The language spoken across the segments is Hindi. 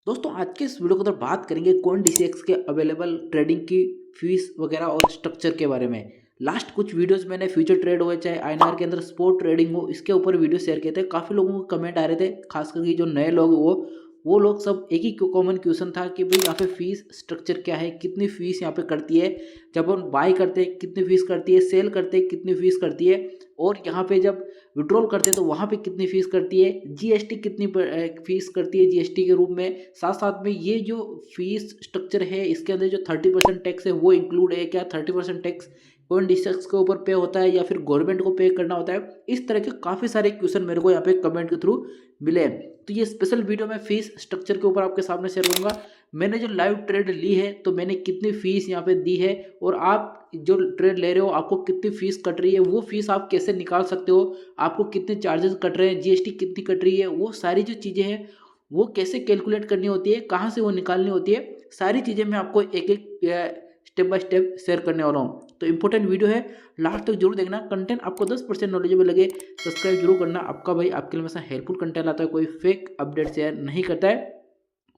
दोस्तों आज के इस वीडियो के अंदर बात करेंगे कॉइन डीसीएक्स के अवेलेबल ट्रेडिंग की फीस वगैरह और स्ट्रक्चर के बारे में। लास्ट कुछ वीडियोस मैंने फ्यूचर ट्रेड हो चाहे आईएनआर के अंदर स्पोर्ट ट्रेडिंग हो इसके ऊपर वीडियो शेयर किए थे। काफ़ी लोगों को कमेंट आ रहे थे, खास करके जो नए लोग वो लोग सब एक ही कॉमन क्वेश्चन था कि भाई यहाँ पे फीस स्ट्रक्चर क्या है, कितनी फीस यहाँ पे करती है, जब हम बाय करते हैं कितनी फीस करती है, सेल करते हैं कितनी फीस करती है, और यहाँ पे जब विड्रॉल करते हैं तो वहाँ पे कितनी फीस करती है, जीएसटी कितनी फीस करती है जीएसटी के रूप में। साथ साथ में ये जो फीस स्ट्रक्चर है इसके अंदर जो 30% टैक्स है वो इंक्लूड है क्या, 30% टैक्स कौन डिस्ट्रिक्ट के ऊपर पे होता है या फिर गवर्नमेंट को पे करना होता है। इस तरह के काफ़ी सारे क्वेश्चन मेरे को यहाँ पे कमेंट के थ्रू मिले हैं, तो ये स्पेशल वीडियो मैं फीस स्ट्रक्चर के ऊपर आपके सामने शेयर करूँगा। मैंने जो लाइव ट्रेड ली है तो मैंने कितनी फीस यहाँ पे दी है, और आप जो ट्रेड ले रहे हो आपको कितनी फीस कट रही है, वो फीस आप कैसे निकाल सकते हो, आपको कितने चार्जेस कट रहे हैं, जीएसटी कितनी कट रही है, वो सारी जो चीज़ें हैं वो कैसे कैलकुलेट करनी होती है, कहाँ से वो निकालनी होती है, सारी चीज़ें मैं आपको एक एक स्टेप बाय स्टेप शेयर करने वाला हूँ। तो इंपॉर्टेंट वीडियो है, लास्ट तक जरूर देखना। कंटेंट आपको 10% नॉलेजेबल लगे सब्सक्राइब जरूर करना। आपका भाई आपके लिए हमेशा हेल्पफुल कंटेंट आता है, कोई फेक अपडेट शेयर नहीं करता है।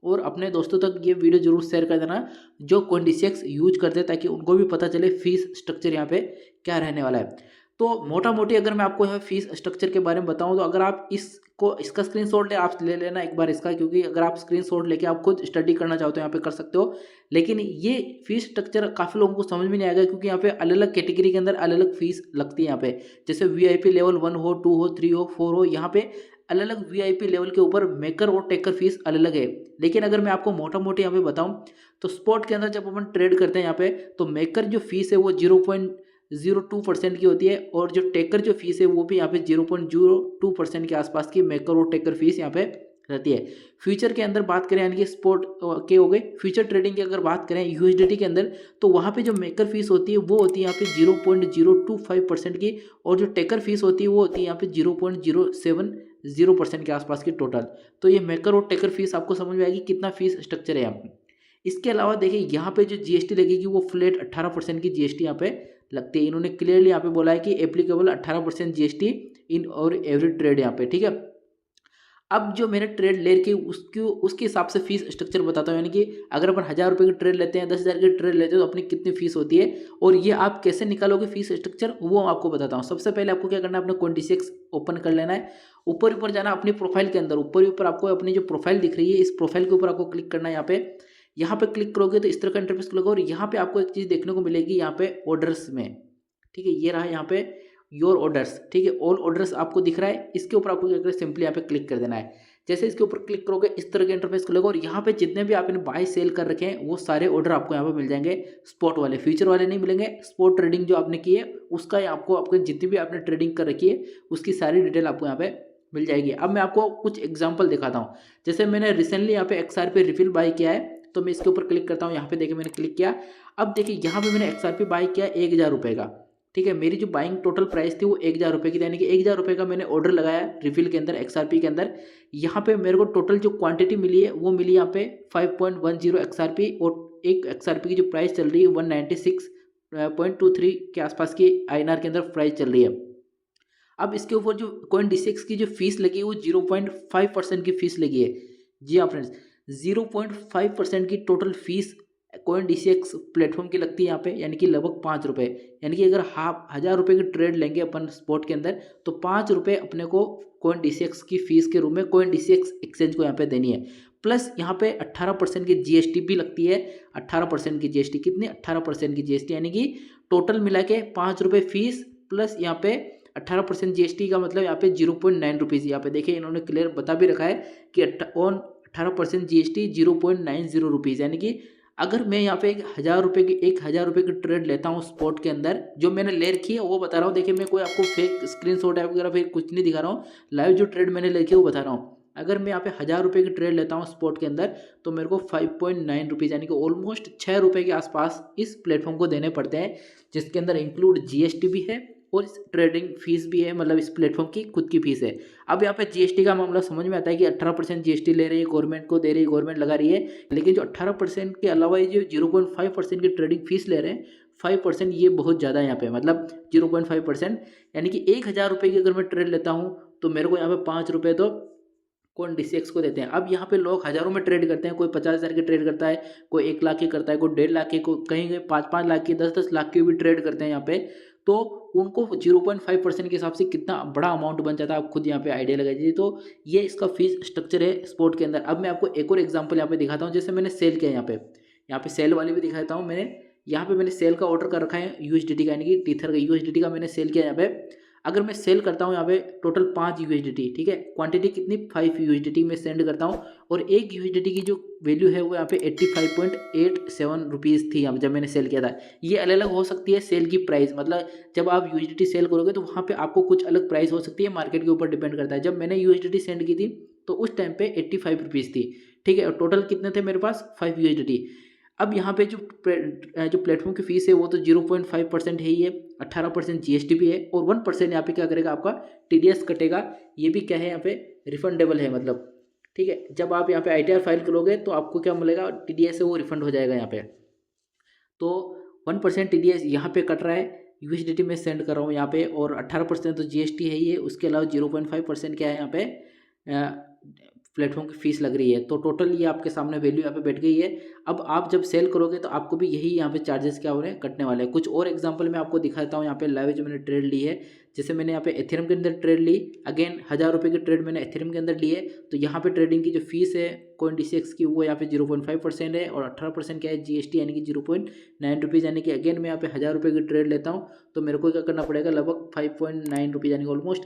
और अपने दोस्तों तक ये वीडियो जरूर शेयर कर देना जो कॉइनडिसेक्स यूज करते हैं, ताकि उनको भी पता चले फीस स्ट्रक्चर यहाँ पे क्या रहने वाला है। तो मोटा मोटी अगर मैं आपको यहाँ फीस स्ट्रक्चर के बारे में बताऊँ तो अगर आप इसका स्क्रीनशॉट आप ले लेना एक बार इसका, क्योंकि अगर आप स्क्रीनशॉट लेके आप खुद स्टडी करना चाहते हो यहाँ पे कर सकते हो। लेकिन ये फीस स्ट्रक्चर काफ़ी लोगों को समझ में नहीं आएगा, क्योंकि यहाँ पे अलग अलग कैटेगरी के अंदर अलग अलग फीस लगती है। यहाँ पे जैसे वीआईपी लेवल 1 हो, 2 हो, 3 हो, 4 हो, यहाँ पे अलग अलग वीआईपी लेवल के ऊपर मेकर और टेकर फीस अलग अलग है। लेकिन अगर मैं आपको मोटा मोटी यहाँ पे बताऊं तो स्पॉट के अंदर जब अपन ट्रेड करते हैं यहाँ पे, तो मेकर जो फीस है वो 0.02% की होती है, और जो टेकर जो फीस है वो भी यहाँ पे 0.02% के आसपास की मेकर और टेकर फीस यहाँ पे रहती है। फ्यूचर के अंदर बात करें यानी कि स्पॉट के हो गए, फ्यूचर ट्रेडिंग की अगर बात करें यूएसडीटी के अंदर, तो वहाँ पे जो मेकर फीस होती है वो होती है यहाँ पे 0.025% की, और जो टेकर फीस होती है वो होती है यहाँ पे 0.070% के आसपास की टोटल। तो ये मेकर और टेकर फीस आपको समझ में आएगी कितना फीस स्ट्रक्चर है यहाँ पे। इसके अलावा देखिए यहाँ पे जो जीएसटी लगेगी वो फ्लैट 18% की जीएसटी यहाँ पे लगती है। इन्होंने क्लियरली यहाँ पे बोला है कि एप्लीकेबल 18% जीएसटी इन और एवरी ट्रेड यहाँ पे, ठीक है। अब जो मैंने ट्रेड ले रखी उसके हिसाब से फीस स्ट्रक्चर बताता हूँ, यानी कि अगर अपन 1000 रुपये की ट्रेड लेते हैं, 10,000 की ट्रेड लेते हैं तो अपनी कितनी फीस होती है, और ये आप कैसे निकालोगे फीस स्ट्रक्चर वो आपको बताता हूँ। सबसे पहले आपको क्या करना है, अपना कॉइनडिसेक्स ओपन कर लेना है, ऊपर ऊपर जाना अपनी प्रोफाइल के अंदर, ऊपर ऊपर आपको अपनी जो प्रोफाइल दिख रही है इस प्रोफाइल के ऊपर आपको क्लिक करना है। यहाँ पे क्लिक करोगे तो इस तरह का इंटरफेस खुलेगा, और यहाँ पे आपको एक चीज़ देखने को मिलेगी यहाँ पे ऑर्डर्स में, ठीक है। ये रहा यहाँ पे योर ऑर्डर्स, ठीक है, ऑल ऑर्डर्स आपको दिख रहा है। इसके ऊपर आपको क्या करना है, सिंपली यहाँ पे क्लिक कर देना है। जैसे इसके ऊपर क्लिक करोगे इस तरह का इंटरफेस खुलेगा, और यहाँ पे जितने भी आपने बाय सेल कर रखे हैं वो सारे ऑर्डर आपको यहाँ पे मिल जाएंगे। स्पॉट वाले, फ्यूचर वाले नहीं मिलेंगे। स्पॉट ट्रेडिंग जो आपने की है उसका आपको आपको जितनी भी आपने ट्रेडिंग कर रखी है उसकी सारी डिटेल आपको यहाँ पे मिल जाएगी। अब मैं आपको कुछ एग्जाम्पल दिखाता हूँ। जैसे मैंने रिसेंटली यहाँ पे एक्सआरपी रिफिल बाय किया है, तो मैं इसके ऊपर क्लिक करता हूँ। यहाँ पे देखिए मैंने क्लिक किया। अब देखिए यहाँ पे मैंने एक्सआरपी बाय किया 1000 रुपये का, ठीक है। मेरी जो बाइंग टोटल प्राइस थी वो 1000 रुपये की थी, यानी कि 1000 रुपये का मैंने ऑर्डर लगाया रिफिल के अंदर एक्सआरपी के अंदर। यहाँ पे मेरे को टोटल जो क्वांटिटी मिली है वो मिली यहाँ पे 5.10 एक्सआरपी, और एक एक्सआरपी की जो प्राइस चल रही है 196.23 के आसपास की आईएनआर के अंदर प्राइस चल रही है। अब इसके ऊपर जो कॉइनडिसेक्स की जो फीस लगी है वो 0.5% की फीस लगी है। जी हाँ फ्रेंड्स, 0.5% की टोटल फीस कॉइनडिसेक्स प्लेटफॉर्म की लगती है यहाँ पे, यानी कि लगभग 5 रुपये। यानी कि अगर 1000 रुपये की ट्रेड लेंगे अपन स्पॉट के अंदर तो 5 रुपये अपने को कॉइनडिसेक्स की फीस के रूप में कॉइनडिसेक्स एक्सचेंज को यहाँ पे देनी है। प्लस यहाँ पे 18% की जीएसटी भी लगती है। 18% की जीएसटी कितनी, 18% की जीएसटी, यानी कि टोटल मिला के 5 रुपये फीस प्लस यहाँ पे 18% जीएसटी का मतलब यहाँ पे 0.9 रुपीज़। यहाँ पे देखिए इन्होंने क्लियर बता भी रखा है कि ऑन 18% जीएसटी 0.90 रुपीज़, यानी कि अगर मैं यहाँ पे 1000 रुपये की ट्रेड लेता हूँ स्पॉट के अंदर, जो मैंने ले रखी है वो बता रहा हूँ। देखिए मैं कोई आपको फेक स्क्रीनशॉट वगैरह फिर कुछ नहीं दिखा रहा हूँ, लाइव जो ट्रेड मैंने ले रखी है वो बता रहा हूँ। अगर मैं यहाँ पे 1000 रुपये की ट्रेड लेता हूँ स्पॉट के अंदर तो मेरे को 5.9 रुपीज़, यानी कि ऑलमोस्ट 6 रुपये के आसपास इस प्लेटफॉर्म को देने पड़ते हैं, जिसके अंदर इंक्लूड जीएसटी भी है और इस ट्रेडिंग फीस भी है, मतलब इस प्लेटफॉर्म की खुद की फीस है। अब यहाँ पे जीएसटी का मामला समझ में आता है कि 18% जीएसटी ले रही है गवर्नमेंट को दे रही है, गवर्नमेंट लगा रही है। लेकिन जो 18% के अलावा ये जो 0.5% की ट्रेडिंग फीस ले रहे हैं, 5% ये बहुत ज़्यादा है यहाँ पे, मतलब 0.5%, यानी कि 1000 रुपये की अगर मैं ट्रेड लेता हूँ तो मेरे को यहाँ पे 5 रुपये तो कौन DCX को देते हैं। अब यहाँ पे लोग हज़ारों में ट्रेड करते हैं, कोई 50,000 की ट्रेड करता है, कोई 1 लाख की करता है, कोई 1.5 लाख की, कोई कहीं 5-5 लाख की, 10-10 लाख की भी ट्रेड करते हैं यहाँ पे। तो उनको 0.5% के हिसाब से कितना बड़ा अमाउंट बन जाता है, आप खुद यहाँ पे आइडिया लगा दीजिए। तो ये इसका फीस स्ट्रक्चर है स्पोर्ट के अंदर। अब मैं आपको एक और एग्जाम्पल यहाँ पे दिखाता हूँ, जैसे मैंने सेल किया यहाँ पे सेल वाली भी दिखाता हूँ। यहाँ पे मैंने सेल का ऑर्डर कर रखा है USDT का, यानी कि टीथर का USDT का मैंने सेल किया यहाँ पे। अगर मैं सेल करता हूँ यहाँ पे टोटल 5 USDT, ठीक है, क्वांटिटी कितनी 5 USDT में सेंड करता हूँ, और एक USDT की जो वैल्यू है वो यहाँ पे 85.87 रुपीज़ थी यहाँ जब मैंने सेल किया था। ये अलग अलग हो सकती है सेल की प्राइस, मतलब जब आप USDT सेल करोगे तो वहाँ पे आपको कुछ अलग प्राइस हो सकती है, मार्केट के ऊपर डिपेंड करता है। जब मैंने USDT सेंड की थी तो उस टाइम पे 85 रुपीज़ थी, ठीक है, और टोटल कितने थे मेरे पास 5 USDT। अब यहाँ पे जो प्लेटफॉर्म की फीस है वो तो 0.5% है ही है, 18% GST भी है, और 1% यहाँ पे क्या करेगा आपका TDS कटेगा। ये भी क्या है यहाँ पे रिफंडेबल है, मतलब ठीक है, जब आप यहाँ पे ITR फाइल करोगे तो आपको क्या मिलेगा, TDS है वो रिफंड हो जाएगा यहाँ पे। तो 1% TDS यहाँ पे कट रहा है, USDT में सेंड कर रहा हूँ यहाँ पे, और 18% तो GST है ही है, उसके अलावा 0.5% क्या है यहाँ पे प्लेटफॉर्म की फीस लग रही है। तो टोटल ये आपके सामने वैल्यू यहाँ पे बैठ गई है। अब आप जब सेल करोगे तो आपको भी यही यहाँ पे चार्जेस क्या हो रहे हैं, कटने वाले हैं। कुछ और एग्जांपल मैं आपको दिखाता हूँ यहाँ पे लाइव जो मैंने ट्रेड ली है। जैसे मैंने यहाँ पे एथेरियम के अंदर ट्रेड ली, अगेन 1000 रुपये की ट्रेड मैंने एथेरियम के अंदर ली है। तो यहाँ पे ट्रेडिंग की जो फीस है CoinDCX की वो यहाँ पे 0.5% है, और 18% क्या है GST, यानी कि 0.9 रुपीज़, यानी कि अगेन मैं यहाँ पे 1000 रुपये की ट्रेड लेता हूँ तो मेरे को क्या करना पड़ेगा, लगभग 5.9 रुपीज़, यानी कि ऑलमोस्ट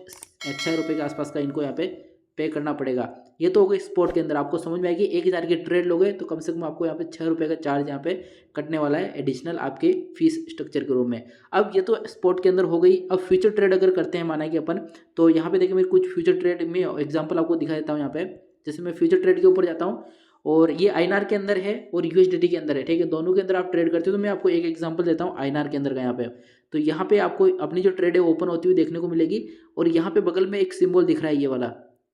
6 रुपये के आसपास का इनको यहाँ पे पे करना पड़ेगा। ये तो हो गई स्पॉट के अंदर, आपको समझ में आएगी। 1000 की ट्रेड लोगे तो कम से कम आपको यहाँ पे 6 रुपये का चार्ज यहाँ पे कटने वाला है एडिशनल आपके फीस स्ट्रक्चर के रूप में। अब ये तो स्पॉट के अंदर हो गई। अब फ्यूचर ट्रेड अगर करते हैं माना कि अपन, तो यहाँ पे देखिए मैं कुछ फ्यूचर ट्रेड में एग्जाम्पल आपको दिखा देता हूँ यहाँ पे। जैसे मैं फ्यूचर ट्रेड के ऊपर जाता हूँ, और ये INR के अंदर है और USDT के अंदर है, ठीक है, दोनों के अंदर आप ट्रेड करते हो। तो मैं आपको एक एग्जांपल देता हूँ INR के अंदर का यहाँ पे। तो यहाँ पे आपको अपनी जो ट्रेड है ओपन होती हुई देखने को मिलेगी, और यहाँ पे बगल में एक सिंबल दिख रहा है,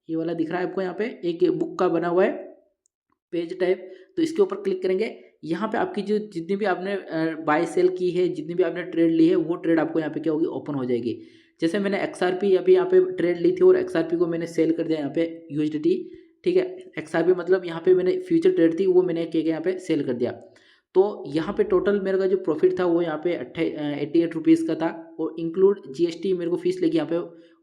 ये वाला दिख रहा है आपको, यहाँ पे एक बुक का बना हुआ है पेज टाइप। तो इसके ऊपर क्लिक करेंगे, यहाँ पे आपकी जो जितनी भी आपने बाय सेल की है, जितनी भी आपने ट्रेड ली है, वो ट्रेड आपको यहाँ पे क्या होगी, ओपन हो जाएगी। जैसे मैंने XRP अभी यहाँ पे ट्रेड ली थी, और XRP को मैंने सेल कर दिया यहाँ पे USDT, ठीक है। XRP मतलब यहाँ पे मैंने फ्यूचर ट्रेड थी वो मैंने क्या यहाँ पे सेल कर दिया। तो यहाँ पे टोटल मेरे का जो प्रॉफिट था वो यहाँ पे 88 रुपीज़ का था, और इंक्लूड GST मेरे को फीस लगी यहाँ पे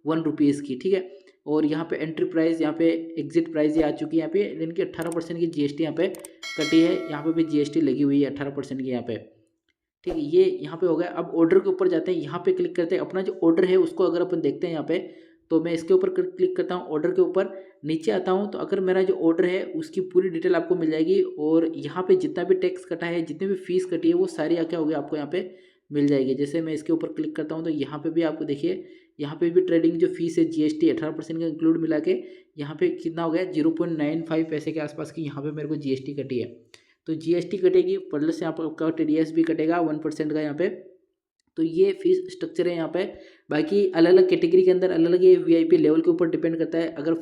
1 रुपीज़ की, ठीक है। और यहाँ पे एंट्री प्राइस, यहाँ पे एग्जिट प्राइस ये आ चुकी है यहाँ पे, इनकी 18% की GST यहाँ पे कटी है, यहाँ पे भी GST लगी हुई है 18% की यहाँ पे, ठीक है। ये यहाँ पे हो गया। अब ऑर्डर के ऊपर जाते हैं, यहाँ पे क्लिक करते हैं, अपना जो ऑर्डर है उसको अगर अपन देखते हैं यहाँ पे, तो मैं इसके ऊपर क्लिक करता हूँ, ऑर्डर के ऊपर नीचे आता हूँ, तो अगर मेरा जो ऑर्डर है उसकी पूरी डिटेल आपको मिल जाएगी, और यहाँ पे जितना भी टैक्स कटा है, जितनी भी फीस कटी है, वो सारी क्या होगी आपको यहाँ पे मिल जाएगी। जैसे मैं इसके ऊपर क्लिक करता हूँ तो यहाँ पे भी आपको देखिए, यहाँ पे भी ट्रेडिंग जो फीस है GST 18% का इंक्लूड मिला के यहाँ पे कितना हो गया, 0.95 पैसे के आसपास की यहाँ पे मेरे को GST कटी है। तो GST कटेगी, प्लस यहाँ पर आपका TDS भी कटेगा 1% का यहाँ पे। तो ये फीस स्ट्रक्चर है यहाँ पे। बाकी अलग अलग कैटेगरी के अंदर अलग अलग ये VIP लेवल के ऊपर डिपेंड करता है। अगर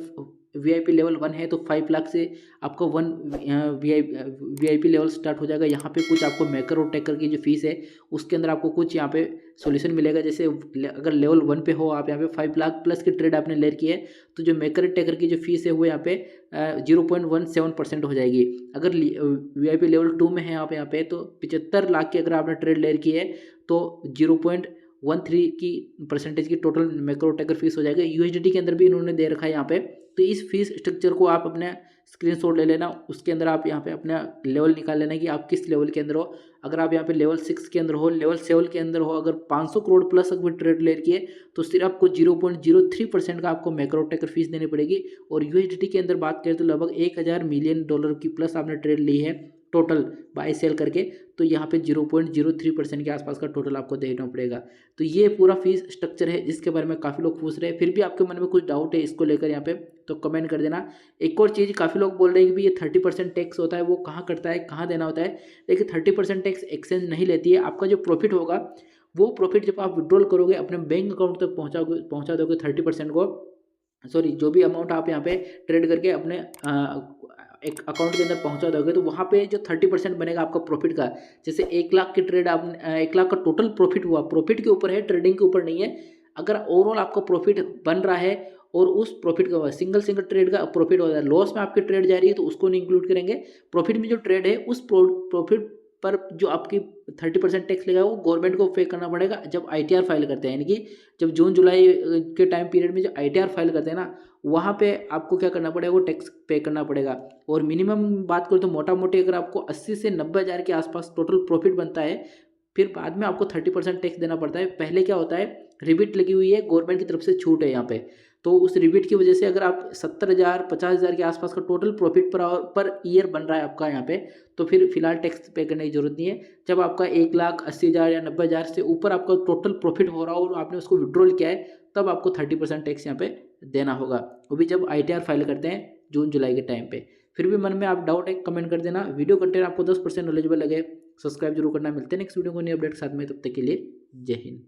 VIP लेवल 1 है तो 5 लाख से आपको VIP लेवल स्टार्ट हो जाएगा। यहाँ पे कुछ आपको मेकर और टेकर की जो फीस है उसके अंदर आपको कुछ यहाँ पे सॉल्यूशन मिलेगा। जैसे अगर लेवल 1 पे हो आप, यहाँ पे 5 लाख प्लस की ट्रेड आपने ले की है, तो जो मेकर टेकर की जो फीस है वो यहाँ पे 0.17% हो जाएगी। अगर VIP लेवल 2 में है आप यहाँ पे, तो 75 लाख की अगर आपने ट्रेड ले की है तो 0.13 की परसेंटेज की टोटल मैक्रो टेकर फीस हो जाएगा। USDT के अंदर भी इन्होंने दे रखा है यहाँ पे। तो इस फीस स्ट्रक्चर को आप अपने स्क्रीनशॉट ले लेना, उसके अंदर आप यहाँ पे अपना लेवल निकाल लेना कि आप किस लेवल के अंदर हो। अगर आप यहाँ पे लेवल 6 के अंदर हो, लेवल 7 के अंदर हो, अगर 500 करोड़ प्लस अगर ट्रेड ले की है तो सिर्फ आपको 0.03% का आपको मैक्रो टेकर फीस देनी पड़ेगी। और USDT के अंदर बात करें तो लगभग 1000 मिलियन डॉलर की प्लस आपने ट्रेड ली है टोटल बाय सेल करके, तो यहाँ पे 0.03% के आसपास का टोटल आपको देना पड़ेगा। तो ये पूरा फीस स्ट्रक्चर है जिसके बारे में काफ़ी लोग पूछ रहे हैं। फिर भी आपके मन में कुछ डाउट है इसको लेकर यहाँ पे तो कमेंट कर देना। एक और चीज़, काफ़ी लोग बोल रहे हैं कि ये 30% टैक्स होता है, वो कहाँ कटता है, कहाँ देना होता है। देखिए 30% टैक्स एक्सचेंज नहीं लेती है। आपका जो प्रॉफिट होगा वो प्रॉफिट जब आप विड्रॉल करोगे अपने बैंक अकाउंट तक पहुँचा दोगे 30% को, सॉरी जो भी अमाउंट आप यहाँ पे ट्रेड करके अपने एक अकाउंट के अंदर पहुंचा दोगे, तो वहाँ पे जो 30% बनेगा आपका प्रॉफिट का। जैसे 1 लाख की ट्रेड आप 1 लाख का टोटल प्रॉफिट हुआ, प्रॉफिट के ऊपर है, ट्रेडिंग के ऊपर नहीं है। अगर ओवरऑल आपका प्रॉफिट बन रहा है और उस प्रॉफिट का सिंगल ट्रेड का प्रॉफिट होता है, लॉस में आपकी ट्रेड जा रही है तो उसको नहीं इंक्लूड करेंगे। प्रॉफिट में जो ट्रेड है उस प्रॉफिट पर जो आपकी 30% टैक्स लगा वो गवर्नमेंट को पे करना पड़ेगा जब आईटीआर फाइल करते हैं, यानी कि जब जून जुलाई के टाइम पीरियड में जो आईटीआर फाइल करते हैं ना, वहाँ पे आपको क्या करना पड़ेगा, वो टैक्स पे करना पड़ेगा। और मिनिमम बात करो तो मोटा मोटी अगर आपको 80 से 90 हज़ार के आसपास टोटल प्रॉफिट बनता है, फिर बाद में आपको 30% टैक्स देना पड़ता है। पहले क्या होता है, रिबिट लगी हुई है, गवर्नमेंट की तरफ से छूट है यहाँ पे, तो उस रिबिट की वजह से अगर आप 70,000 50,000 के आसपास का टोटल प्रॉफिट पर ईयर बन रहा है आपका यहाँ पे, तो फिर फिलहाल टैक्स पे करने की जरूरत नहीं है। जब आपका 1,80,000 या 90,000 से ऊपर आपका टोटल प्रॉफिट हो रहा हो और आपने उसको विड्रॉल किया है, तब आपको 30% टैक्स यहाँ पे देना होगा, वो भी जब आईटीआर फाइल करते हैं जून जुलाई के टाइम पे। फिर भी मन में आप डाउट है कमेंट कर देना। वीडियो कंटेंट आपको 10% नॉलेजेबल लगे, सब्सक्राइब जरूर करना। मिलते हैं नेक्स्ट वीडियो को नई अपडेट के साथ में, तब तक के लिए जय हिंद।